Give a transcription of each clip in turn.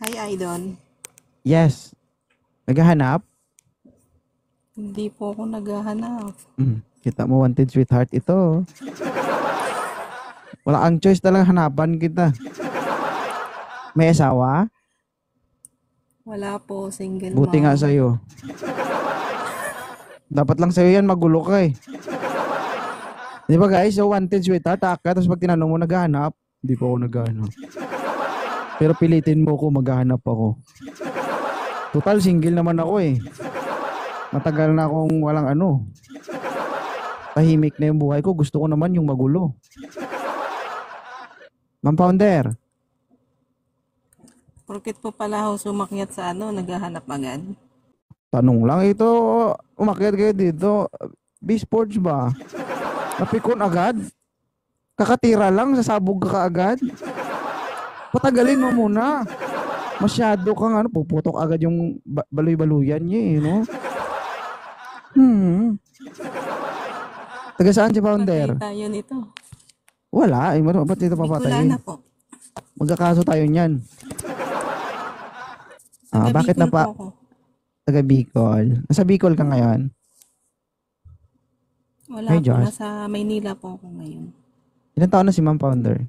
Hi, Idol. Yes. Naghahanap? Hindi po ako naghahanap. Kita mo, wanted sweetheart ito. Wala ang choice talaga, hanapan kita. May asawa? Wala po, single Buti nga mom. sa'yo. Dapat lang sa'yo yan, magulo ka eh. Di ba guys, so wanted sweetheart, taka, tapos pag tinanong mo, naghahanap? Hindi po ako naghahanap. Pero pilitin mo ko, maghahanap ako. Total, single naman ako eh. Matagal na akong walang ano. Tahimik na yung buhay ko, gusto ko naman yung magulo. Ma'am Founder, Porket po pala ako sumakyat sa naghahanap agad. tanong lang ito, umakyat kayo dito, B-Sports ba? Napikon agad? Kakatira lang, sasabog ka agad? Patagalin mo muna. Masyado kang puputok agad yung baloy-baluyan niya eh, no? Taga saan si Founder? Patay tayo nito. Wala, ba't dito Bicol papatayin? na po. Magkakaso tayo niyan. Bakit na Taga Bicol po pa? ako. Taga Bicol. Nasa Bicol ka ngayon? Wala Hey, po, Josh. nasa Maynila po ako ngayon. Ilan taon na si Ma'am Founder?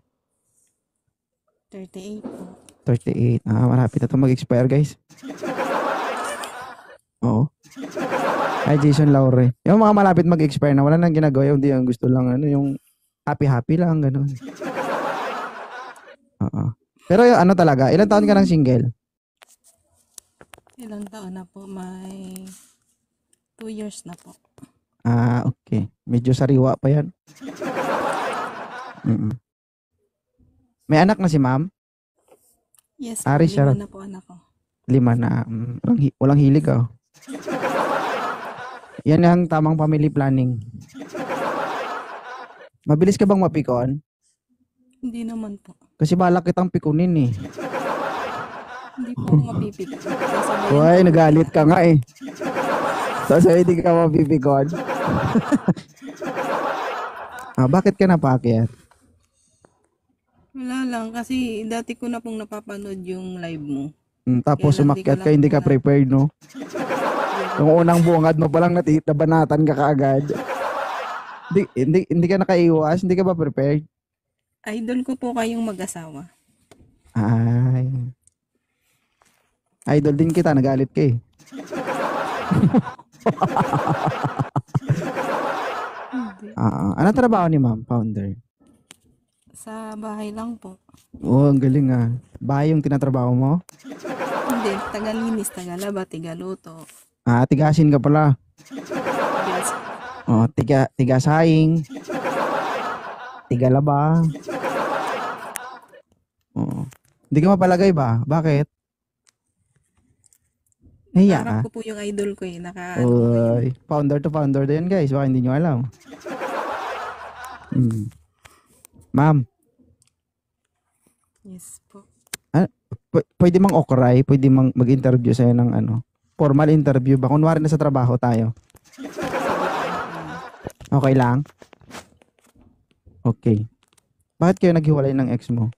38 po. 38. Malapit na ito mag-expire, guys. Oo. Ay, Jason Laure. Yung mga malapit mag-expire na wala nang ginagawa, yung di ang gusto lang, yung happy-happy lang, ganun. Oo. Pero yung talaga, ilan taon ka ng single? Ilang taon na po? May 2 years na po. Okay. Medyo sariwa pa yan. May anak na si Ma'am? Yes po, Ari 5 siya. na po anak ko. 5 na. Walang hilig ah. Yan ang tamang family planning. Mabilis ka bang mapikon? Hindi naman po. Kasi balak kitang pikunin eh. Hindi po ako mapipigil. Sasabayan Uy, ko. nagalit ka nga eh. So hindi ka mapipikon. Bakit ka napaakyat? Wala lang, kasi dati ko na pong napapanood yung live mo. Tapos Kaya lang, sumakyat di ko ka, lang hindi ka pala- prepared, no? Yung unang bungad mo palang nabanatan ka kaagad. Hindi ka nakaiwas, hindi ka ba prepared? Idol ko po kayong mag-asawa. Ay. Idol din kita, nagalit ka eh. Ano trabaho ni Ma'am Founder? Sa bahay lang po. Ang galing ah. Bahay yung tinatrabaho mo? Hindi, tagalinis, tagalaba, tigaluto. Tigasin ka pala. Yes. Tigasahing. Tigalaba. Hindi ka mapalagay ba? Bakit? Nahiya ka? Harap ko po yung idol ko eh. Uy, founder to founder din guys. Baka hindi nyo alam. Ma'am, Yes po. pwede mang okray, pwede mang mag-interview sa'yo ng formal interview ba? Kunwari na sa trabaho tayo. Okay lang? Okay. Bakit kayo naghiwalay ng ex mo?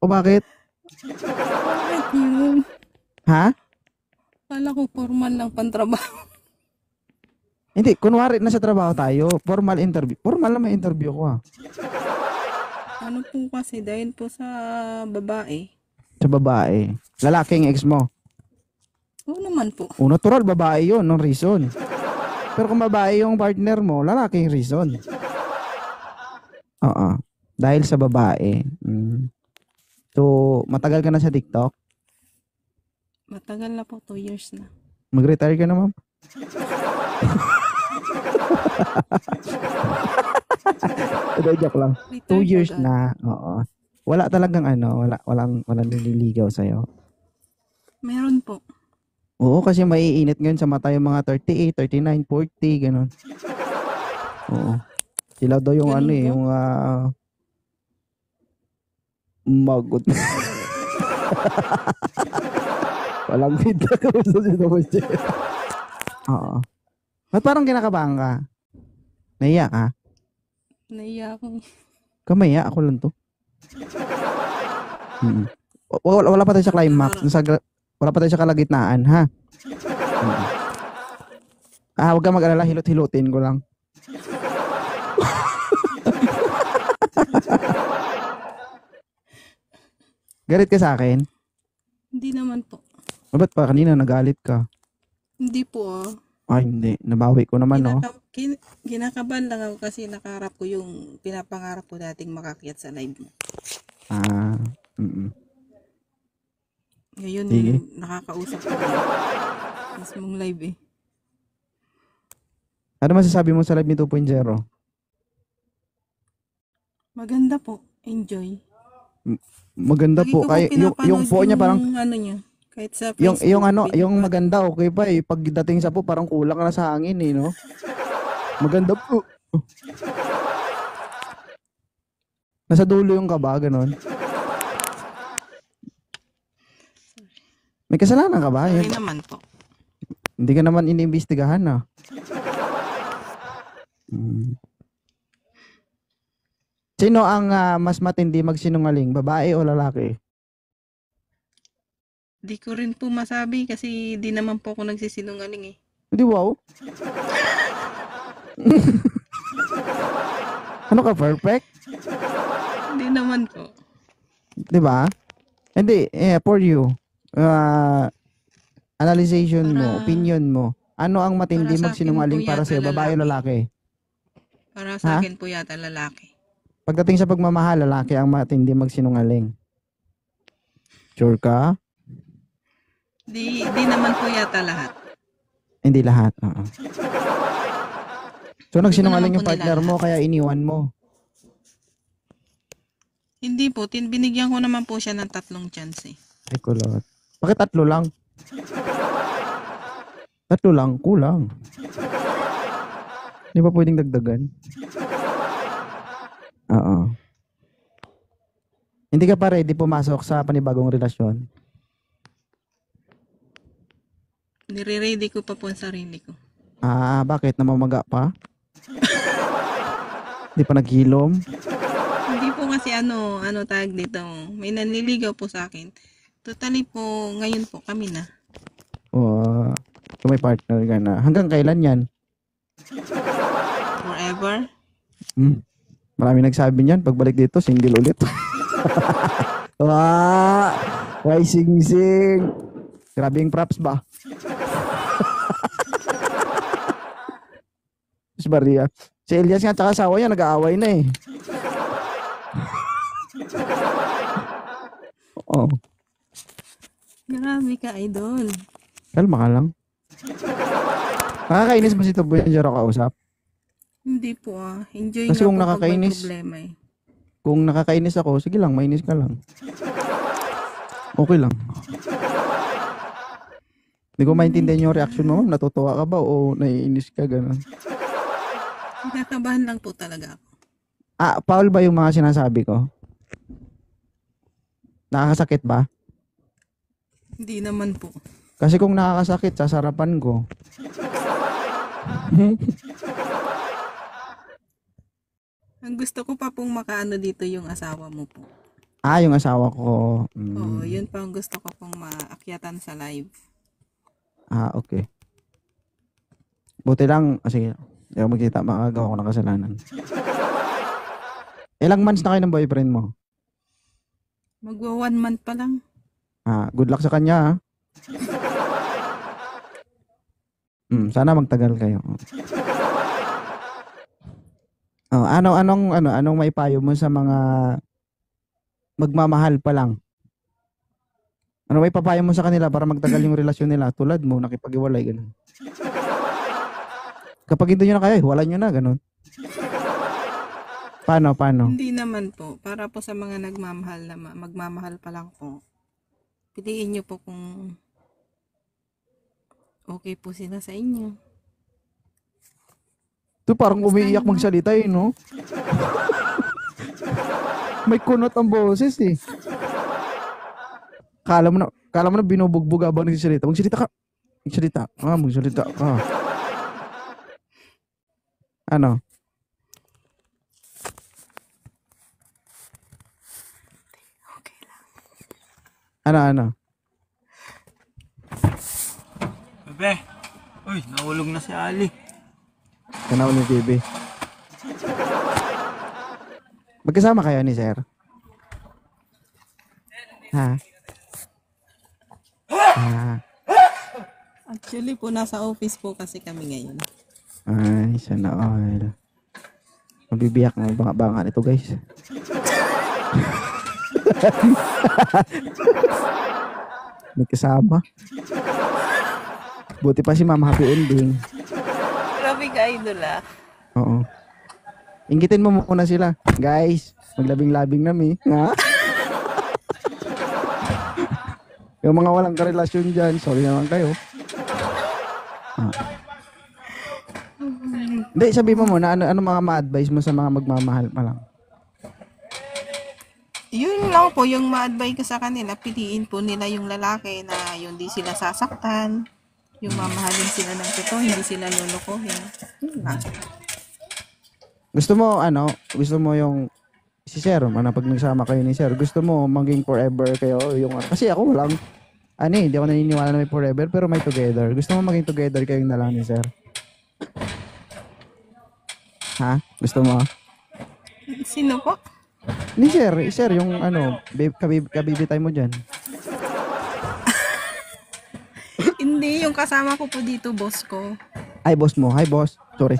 O bakit? Bakit yun? Ha? Kala ko formal lang pantrabaho. Hindi, kunwari na sa trabaho tayo, formal interview. Formal na may interview ko Ano po kasi, dahil po sa babae. Sa babae. Lalaking ex mo. Oo naman po. Natural, babae yun, no reason. Pero kung babae yung partner mo, lalaking reason. Oo. Dahil sa babae. So, matagal ka na sa TikTok? Matagal na po, 2 years na. Mag-retire ka na, ma'am? Joke lang. 2 years agad. na. Oo. Wala talagang walang nililigaw sa'yo. Meron po. Oo, kasi maiinit ngayon sa mata yung mga 38, 39, 40, ganun. Oo. Sila daw yung Ganun ba? yung magot. Walang feedback ako sa sinabi. Oo. Ba't parang kinakabahan ka? Naiya ka? Naiya akong Kamaya, ako lang to. Mm. Wala pa tayo sa climax. Wala pa tayo sa kalagitnaan, ha? Mm. Huwag ka mag-alala, hilot-hilutin ko lang. Galit ka sa akin? Hindi naman po. Ba't pa kanina nagalit ka? Hindi po Ay, hindi. Nabawi ko naman, no? Kinakabahan lang ako kasi nakaharap ko yung pinapangarap ko dating makakyat sa live mo. Mm. Ngayon, Sige. nakakausap ko na mismong live eh. Ano masasabi mo sa live ni 2.0? Maganda po. Enjoy. Maganda Lagi po. ko Kaya, yung po niya parang, ano niya, kahit sa Facebook. yung maganda, okay pa eh. Pagdating sa po, parang kulang ka na sa hangin eh, no? Maganda po. Nasa dulo yung kaba, ganon. May kasalanan ka ba? Sorry naman po. Hindi ka naman iniimbestigahan, ah. Sino ang mas matindi magsinungaling? Babae o lalaki? Di ko rin po masabi kasi di naman po ako nagsisinungaling eh. Hindi, wow. Ano ka, perfect? Hindi naman po. Di ba? Hindi, for you. Analyzation mo, opinion mo. Ano ang matindi Para sa magsinungaling akin po para yata sa'yo, babae o lalaki? Para sa akin po yata lalaki. Pagdating sa pagmamahal, lalaki ang matindi magsinungaling. Sure ka? Di naman po yata lahat. Hindi lahat. So, nagsinungaling naman yung po partner nila mo, kaya iniwan mo. Hindi po, binigyan ko naman po siya ng 3 chance eh. Ay, kulot. Bakit 3 lang? 3 lang, kulang. Di ba pwedeng dagdagan? Oo. Hindi ka pa ready pumasok sa panibagong relasyon? Nire-ready ko pa po ang sarili ko. Bakit? Namamaga pa? Di pa naghilom? Hindi po kasi ano tag dito. May nanliligaw po sa akin. Totally po, ngayon po kami na. Kung may partner ka na. Hanggang kailan yan? Forever? Marami nagsabi niyan. Pagbalik dito, single ulit. Why sing-sing? Grabe yung props ba? Si Maria. Si Elias nga tsaka asawa niya nag-aaway na eh. Oo. Grabe ka, idol. Kalma ka lang. Nakakainis ba si Tuboy yung Jero kausap? Hindi po Enjoy Kasi nga kung po pag may nakakainis, problema eh. kung nakakainis ako, sige lang, mainis ka lang. Okay lang. Hindi ko maintindihan yung reaction mo, ma'am. Natutuwa ka ba o naiinis ka, gano'n? Kinakabahan lang po talaga ako. Foul ba yung mga sinasabi ko? Nakakasakit ba? Hindi naman po. Kasi kung nakakasakit, sasarapan ko. Ang gusto ko pa pong makaano dito yung asawa mo po. Yung asawa ko. Oo, yun pa ang gusto ko pong maakyatan sa live. Okay. Buti lang, sige, hindi ako magkita, makagawa ko ng kasalanan. Ilang months na kayo ng boyfriend mo? Magwa 1 month pa lang. Good luck sa kanya, sana magtagal kayo. Anong maipayo mo sa mga magmamahal pa lang? Ano may papayo mo sa kanila para magtagal yung relasyon nila? Tulad mo, nakipag-iwalay, ganun. Kapag hindi nyo na kaya, wala nyo na, ganun. Paano? Hindi naman po. Para po sa mga nagmamahal na magmamahal pa lang po. Piliin nyo po kung okay po sila sa inyo. Ito parang umiiyak magsalita eh, no? May kunot ang boses eh. Kala mo na binubugbog habang nagsisalita. Magsalita ka. Magsalita ka. Ano? Ano? Bebe. Uy, nahulog na si Ali. Tanaw ni baby. Magkasama kayo ni sir? Ha? Actually po, nasa office po kasi kami ngayon. Ay, sana all. Mabibiyak ng banga-banga nito, guys. May kasama. Buti pa si Ma'am Happy Ending. Grabe ka, idol ah. Oo. Inggitin mo muna sila. Guys, maglabing-labing nami. Ha? Yung mga walang karelasyon dyan, sorry naman kayo. Hindi, sabi mo muna, ano mga ma-advise mo sa mga magmamahal pa lang? Yun lang po, yung ma-advise ko sa kanila, piliin po nila yung lalaki na yung di sila sasaktan, yung mamahalin sila ng totoo, hindi sila lulukuhin. Yun lang. Gusto mo yung si Sir, pag nagsama kayo ni Sir, gusto mo maging forever kayo yung kasi ako walang hindi ako naniniwala na may forever pero may together. Gusto mo maging together kayong na lang ni Sir? Ha? Gusto mo? Sino po? Ni Sir, yung kabibi time mo dyan. Hindi, yung kasama ko po dito, boss ko. Ay, boss mo. Hi, boss. Sorry.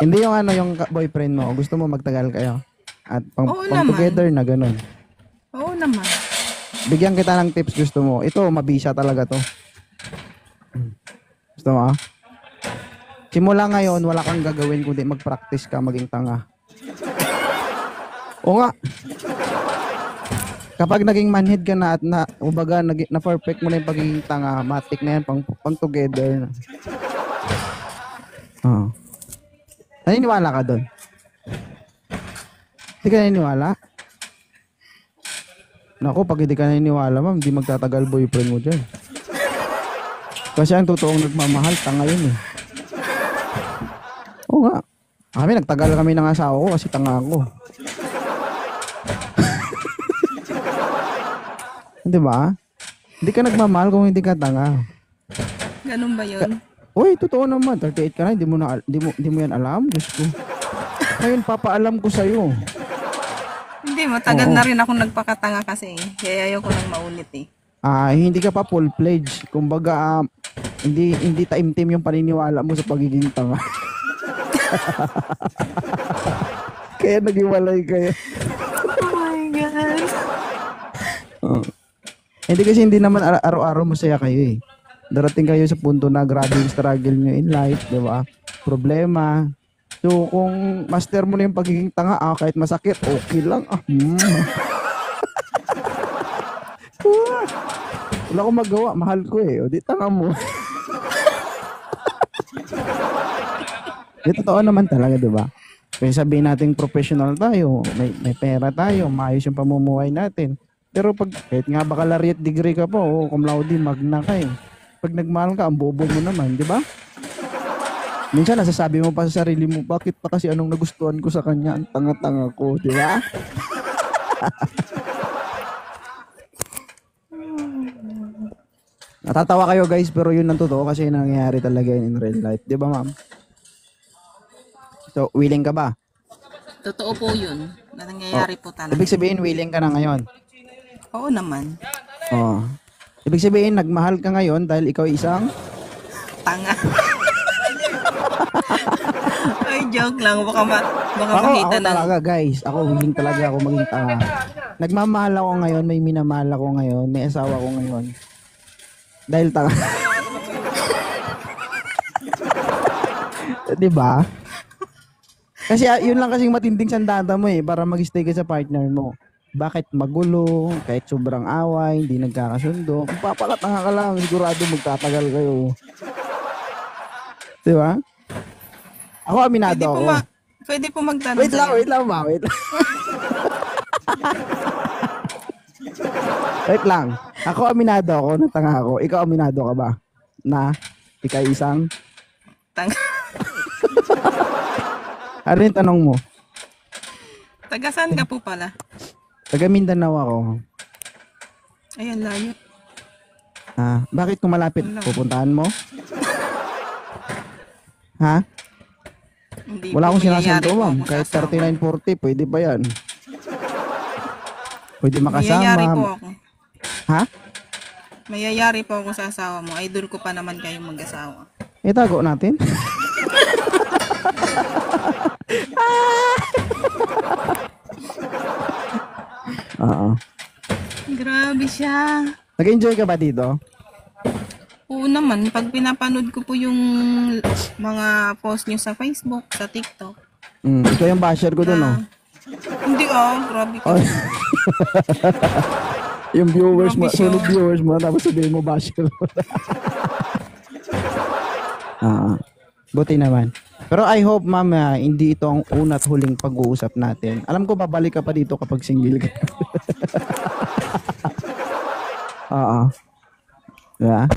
Hindi yung yung boyfriend mo. Gusto mo magtagal kayo? At pang together na ganun. Oo naman. Bigyan kita ng tips, gusto mo. Ito, mabisa talaga to. Gusto mo? Simula ngayon, wala kang gagawin kundi mag-practice ka maging tanga. O nga. Kapag naging manhid ka na at na perfect mo na yung pagiging tanga, matik na yan, pang together na. Oo. Naniniwala ka doon? Hindi ka naniniwala? Naku, pag hindi ka naniniwala, ma'am, hindi magtatagal boyfriend mo dyan. Kasi ang totoong nagmamahal, tanga yun eh. Oo nga. Nagtagal kami ng asawa ko kasi tanga ako. Di ba? Hindi ka nagmamahal kung hindi ka tanga. Ganun ba yun? Uy, totoo naman. 38 ka na, hindi mo yan alam. Diyos ko. Ngayon, papaalam ko sa'yo. Hindi, matagal na rin ako nagpakatanga kasi. Kaya ayoko nang maulit eh. Hindi ka pa full-fledged. Kumbaga, hindi taimtim yung paniniwala mo sa pagiging tanga. Kaya naghiwalay kayo. Oh my God. Hindi kasi hindi naman araw-araw masaya kayo eh. Darating kayo sa punto na grabe yung struggle nyo in life, di ba? Problema. So, kung master mo na yung pagiging tanga, kahit masakit, okay lang. Wala akong magawa, mahal ko eh. O di tanga mo. Di totoo naman talaga, di ba? Kaya sabihin natin professional tayo, may pera tayo, maayos yung pamumuhay natin. Pero kahit nga baccalaureate degree ka po, cum laude, magna ka eh. Pag nagmahal ka, ang bobo mo naman, di ba? Minsan nasasabi mo pa sa sarili mo, bakit pa kasi anong nagustuhan ko sa kanya, ang tanga-tanga ko, di ba? Natatawa kayo guys, pero yun ang totoo kasi nangyayari talaga in real life, di ba ma'am? So, willing ka ba? Totoo po yun. Na nangyayari po talaga. Ibig sabihin, willing ka na ngayon? Oo naman. Oo. Ibig sabihin, nagmahal ka ngayon dahil ikaw isang? Tanga. Ay, joke lang. Baka makita Ako talaga guys. Ako, willing talaga ako maging tanga. Nagmamahal ako ngayon, may minamahal ako ngayon, may asawa ko ngayon. Dahil tanga. Diba? Kasi yun lang kasing matinding sandata mo eh, para mag-stay ka sa partner mo. Bakit magulo, kahit sobrang away, hindi nagkakasundo. Kung papakatanga ka lang, sigurado magtatagal kayo. Diba? Ako aminado ako. Pwede po magtanong. Wait lang. Wait lang. Ako aminado ako, natanga ako. Ikaw aminado ka ba? Na ikaw isang? Tanga. Ano yung tanong mo? Taga saan ka po pala? Taga Mindanao ako. Ayan, layo. Bakit kung malapit, pupuntahan mo? Ha? Hindi Wala po, akong mayayari sinasanto, po ma'am. ako Kahit sa asawa. 3940, pwede ba yan? Pwede Mayayari po makasama. ako. Ha? Mayayari po ako sa asawa mo. Idol ko pa naman kayong mag-asawa. Itago natin. Oo. Grabe siya. Nag-enjoy ka ba dito? Oo naman, pag pinapanood ko po yung mga post niyo sa Facebook, sa TikTok. Ikaw yung basher ko dun, oh. Hindi grabe ka. Oh. Yung viewers mo, Grabe siya. sunog viewers mo, tapos sabihin mo basher. Buti naman. Pero I hope, ma'am, hindi ito ang una at huling pag-uusap natin. Alam ko, babalik ka pa dito kapag single ka. Oo. Diba?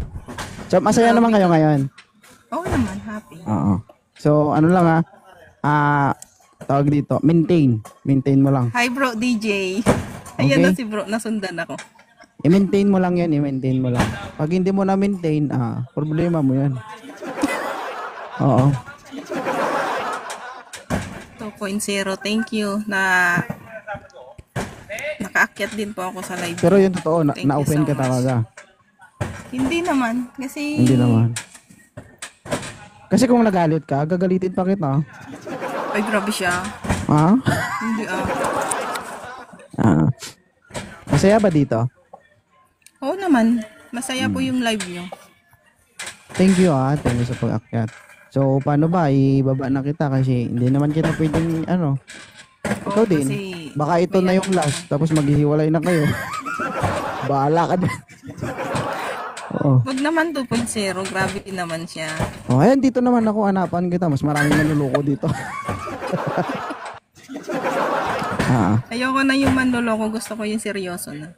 So, masaya naman kayo ngayon. Oo naman, happy. Oo. So, ano lang tawag dito, maintain. Maintain mo lang. Hi bro, DJ. Ayan Okay. na si bro, nasundan ako. I-maintain mo lang yan, i-maintain mo lang. Pag hindi mo na-maintain, problema mo yan. Oo. 2.0, thank you na nakaakyat din po ako sa live. Pero yun totoo, Thank you na-open so ka much. talaga. Hindi naman, kasi... Hindi naman. Kasi kung nagalit ka, gagalitin pa kita. Ay, grabe siya. Ha? Hindi Masaya ba dito? Oo naman, masaya po yung live nyo. Thank you Thank you sa pag-akyat. So, paano ba? Ibaba na kita kasi hindi naman kita pwedeng Ikaw Oo, din. kasi Baka ito na yung last, tapos maghihiwalay na kayo. Bahala ka din. Oo. wag naman 2.0, grabe din naman siya. Oh, ayan, dito naman ako, hanapan kita. Mas maraming manluloko dito. Ayoko na yung manloloko, gusto ko yung seryoso na.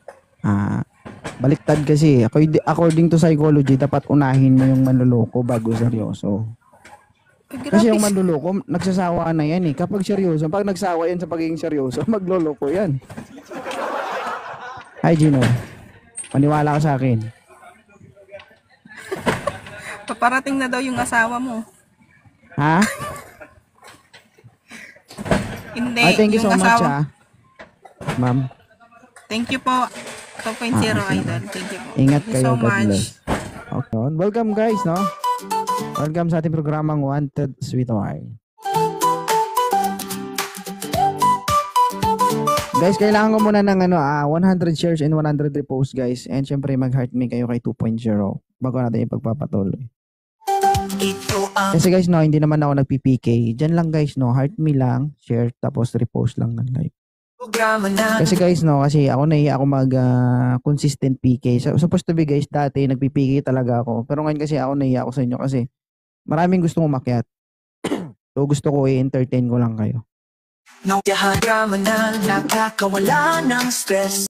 Baliktad kasi. According to psychology, dapat unahin mo yung manluloko bago seryoso. Ay, Kasi grabe yung siya. manluloko, nagsasawa na yan eh. Kapag seryoso, pag nagsawa yan sa pagiging seryoso, magloloko yan. Hi Gino, maniwala ka sa akin. Paparating na daw yung asawa mo. Ha? Hindi, Ay, thank you so yung much asawa. Ma'am. Thank you po. 2.0 idol. Thank you po. Ingat Thank you so kayo, God much. bless. Okay. Welcome guys, no? Welcome sa ating programang Wanted Sweetheart. Guys, kailangan ko muna ng 100 shares and 100 reposts, guys. And syempre, mag-heart me kayo kay 2.0 bago natin ipagpapatuloy. Kasi guys, no, hindi naman ako nagpi-PK. Diyan lang guys, no, heart me lang, share, tapos repost lang ng live. Kasi guys, no, kasi ako nahiya ako mag-consistent PK. So, supposed to be guys, dati nagpi-PK talaga ako. Pero ngayon kasi ako nahiya ako sa inyo kasi maraming gustong umakyat. So gusto ko i-entertain ko lang kayo. Drama na nakakawala ng stress.